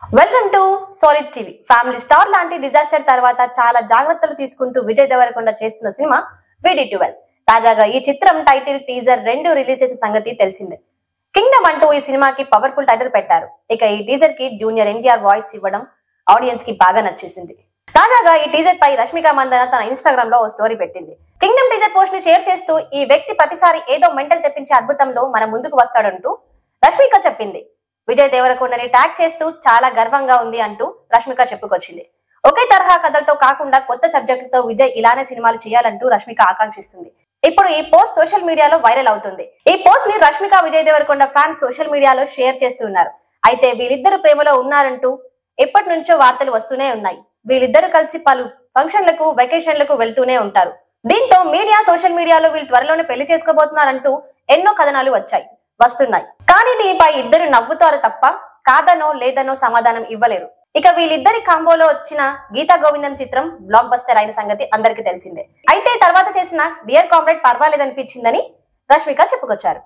Welcome to solid TV. Family star లాంటి disaster తర్వాత చాలా జాగ్రత్తలు తీసుకుంటూ విజయ్ దేవరకొండ చేస్తున్న సినిమా VD12. తాజాగా ఈ చిత్రం టైటిల్, టీజర్ రెండు రిలీజ్ చేసిన సంగతి తెలిసిందే. కింగ్డమ్ అంటూ ఈ సినిమాకి పవర్ఫుల్ టైటిల్ పెట్టారు. ఇక ఈ టీజర్ కి జూనియర్ ఎన్టీఆర్ వాయిస్ ఇవ్వడం ఆడియన్స్ కి బాగా నచ్చేసింది. తాజాగా ఈ టీజర్ పై రష్మిక మందన తన ఇన్స్టాగ్రామ్ లో ఓ స్టోరీ పెట్టింది. కింగ్డమ్ టీజర్ పోస్ట్ ని షేర్ చేస్తూ ఈ వ్యక్తి ప్రతిసారి ఏదో మెంటల్ తెప్పించే అద్భుతంలో మన ముందుకు వస్తాడంటూ రష్మిక చెప్పింది. విజయ్ దేవరకొండని ట్యాగ్ చేస్తూ చాలా గర్వంగా ఉంది అంటూ రష్మిక చెప్పుకొచ్చింది. ఒకే తరహా కథలతో కాకుండా కొత్త సబ్జెక్టులతో విజయ్ ఇలానే సినిమాలు చేయాలంటూ రష్మిక ఆకాంక్షిస్తుంది. ఇప్పుడు ఈ పోస్ట్ సోషల్ మీడియాలో వైరల్ అవుతుంది. ఈ పోస్ట్ ని రష్మిక, విజయ్ దేవరకొండ ఫ్యాన్స్ సోషల్ మీడియాలో షేర్ చేస్తున్నారు. అయితే వీళ్ళిద్దరు ప్రేమలో ఉన్నారంటూ ఎప్పటి నుంచో వార్తలు వస్తూనే ఉన్నాయి. వీళ్ళిద్దరు కలిసి పలు ఫంక్షన్లకు, వెకేషన్లకు వెళ్తూనే ఉంటారు. దీంతో మీడియా, సోషల్ మీడియాలో వీళ్ళు త్వరలోనే పెళ్లి చేసుకోబోతున్నారంటూ ఎన్నో కథనాలు వస్తున్నాయి. కానీ దీనిపై ఇద్దరు నవ్వుతారు తప్ప కాదనో లేదనో సమాధానం ఇవ్వలేరు. ఇక వీళ్ళిద్దరి కాంబోలో వచ్చిన గీతా గోవిందం చిత్రం బ్లాక్ బస్టర్ అయిన సంగతి అందరికీ తెలిసిందే. అయితే తర్వాత చేసిన డియర్ కామ్రేడ్ పర్వాలేదనిపించిందని రష్మిక చెప్పుకొచ్చారు.